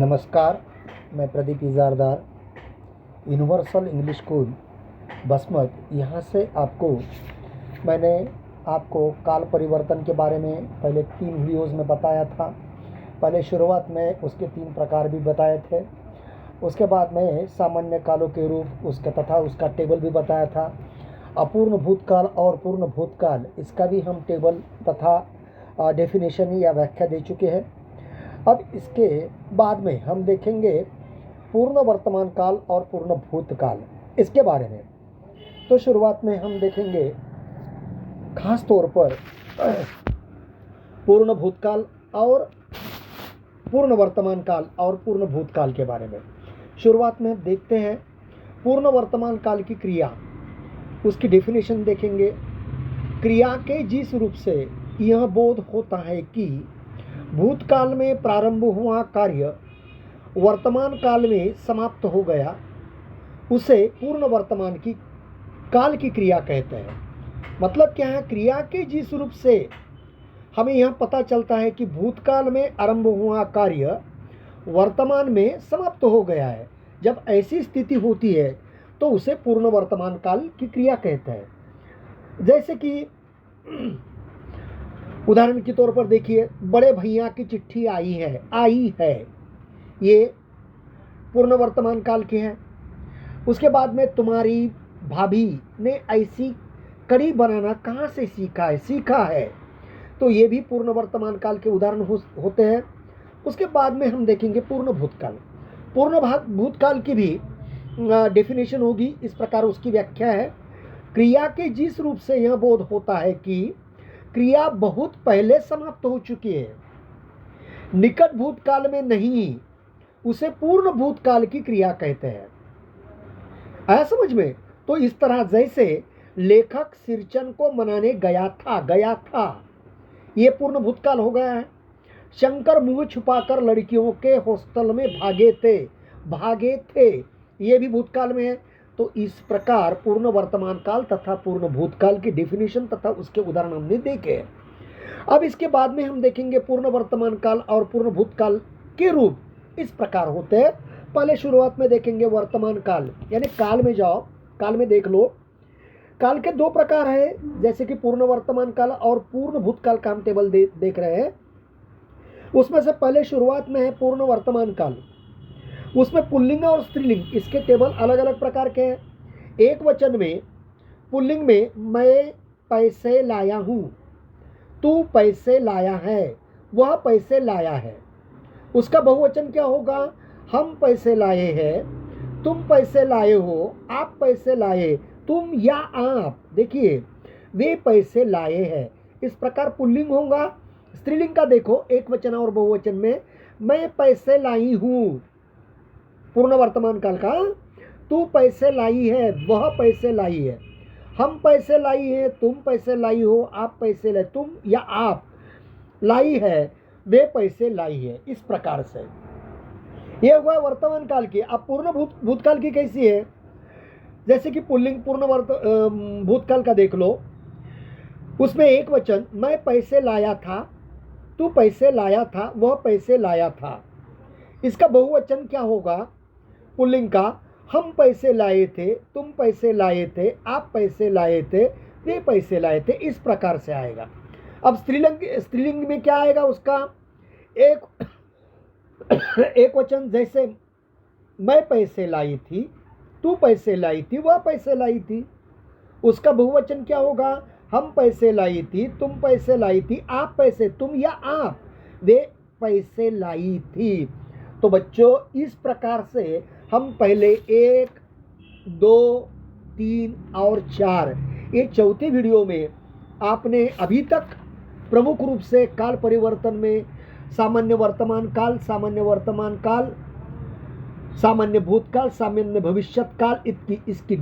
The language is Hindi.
नमस्कार, मैं Pradeep इजारदार, universal English school Basmat. यहाँ से मैंने आपको काल परिवर्तन के बारे में पहले 3 वीडियोज़ में बताया था। पहले शुरुआत में उसके 3 प्रकार भी बताए थे। उसके बाद में सामान्य कालों के रूप तथा उसका टेबल भी बताया था। अपूर्ण भूतकाल और पूर्ण भूतकाल, इसका भी हम टेबल तथा डेफिनेशन या व्याख्या दे चुके हैं। अब इसके बाद में हम देखेंगे पूर्ण वर्तमान काल और पूर्ण भूतकाल, इसके बारे में। तो शुरुआत में हम देखेंगे खास तौर पर पूर्ण भूतकाल और पूर्ण वर्तमान काल और पूर्ण भूतकाल के बारे में। शुरुआत में देखते हैं पूर्ण वर्तमान काल की क्रिया, उसकी डेफिनेशन देखेंगे। क्रिया के जिस रूप से यह बोध होता है कि भूतकाल में प्रारंभ हुआ कार्य वर्तमान काल में समाप्त हो गया, उसे पूर्ण वर्तमान की काल की क्रिया कहते हैं। मतलब क्या है? क्रिया के जिस रूप से हमें यह पता चलता है कि भूतकाल में आरंभ हुआ कार्य वर्तमान में समाप्त हो गया है, जब ऐसी स्थिति होती है तो उसे पूर्ण वर्तमान काल की क्रिया कहते हैं। जैसे कि उदाहरण के तौर पर देखिए, बड़े भैया की चिट्ठी आई है, ये पूर्ण वर्तमान काल की है। उसके बाद में तुम्हारी भाभी ने ऐसी कढ़ी बनाना कहाँ से सीखा है, तो ये भी पूर्ण वर्तमान काल के उदाहरण होते हैं। उसके बाद में हम देखेंगे पूर्ण भूतकाल। पूर्ण भूतकाल की भी डेफिनेशन होगी, इस प्रकार उसकी व्याख्या है। क्रिया के जिस रूप से यह बोध होता है कि क्रिया बहुत पहले समाप्त हो चुकी है, निकट भूतकाल में नहीं, उसे पूर्ण भूतकाल की क्रिया कहते हैं। आया समझ में? तो इस तरह जैसे लेखक सिरचन को मनाने गया था, ये पूर्ण भूतकाल हो गया है। शंकर मुंह छुपाकर लड़कियों के हॉस्टल में भागे थे, ये भी भूतकाल में है। तो इस प्रकार पूर्ण वर्तमान काल तथा पूर्ण भूतकाल की डेफिनेशन तथा उसके उदाहरण हमने देखे। अब इसके बाद में हम देखेंगे पूर्ण वर्तमान काल और पूर्ण भूतकाल के रूप इस प्रकार होते हैं। पहले शुरुआत में देखेंगे वर्तमान काल, यानी काल में जाओ, काल में देख लो। काल के 2 प्रकार है, जैसे कि पूर्ण वर्तमान काल और पूर्ण भूतकाल का हम टेबल देख रहे हैं। उसमें से पहले शुरुआत में है पूर्ण वर्तमान काल। उसमें पुल्लिंग और स्त्रीलिंग, इसके टेबल अलग अलग प्रकार के हैं। एक वचन में पुल्लिंग में मैं पैसे लाया हूँ, तू पैसे लाया है, वह पैसे लाया है। उसका बहुवचन क्या होगा? हम पैसे लाए हैं, तुम पैसे लाए हो, आप पैसे लाए, तुम या आप, देखिए वे पैसे लाए हैं। इस प्रकार पुल्लिंग होगा। स्त्रीलिंग का देखो, एक वचन और बहुवचन में मैं पैसे लाई हूँ, पूर्ण वर्तमान काल का, तू पैसे लाई है, वह पैसे लाई है, हम पैसे लाई है, तुम पैसे लाई हो, आप पैसे लाए, तुम या आप लाई है, वे पैसे लाई है। इस प्रकार से यह हुआ वर्तमान काल की। अब पूर्ण भूतकाल की कैसी है? जैसे कि पुल्लिंग पूर्ण भूतकाल का देख लो। उसमें एक वचन मैं पैसे लाया था, तू पैसे लाया था, वह पैसे लाया था। इसका बहुवचन क्या होगा? पुल्लिंग का हम पैसे लाए थे, तुम पैसे लाए थे, आप पैसे लाए थे, वे पैसे लाए थे। इस प्रकार से आएगा। अब स्त्रीलिंग में क्या आएगा? उसका एक वचन, जैसे मैं पैसे लाई थी, तू पैसे लाई थी, वह पैसे लाई थी। उसका बहुवचन क्या होगा? हम पैसे लाई थी, तुम पैसे लाई थी, आप पैसे, तुम या आप, वे पैसे लाई थी। तो बच्चों, इस प्रकार से हम पहले 1, 2, 3 और 4, ये चौथे वीडियो में आपने अभी तक प्रमुख रूप से काल परिवर्तन में सामान्य वर्तमान काल, सामान्य भूतकाल, सामान्य भविष्यत काल, इसकी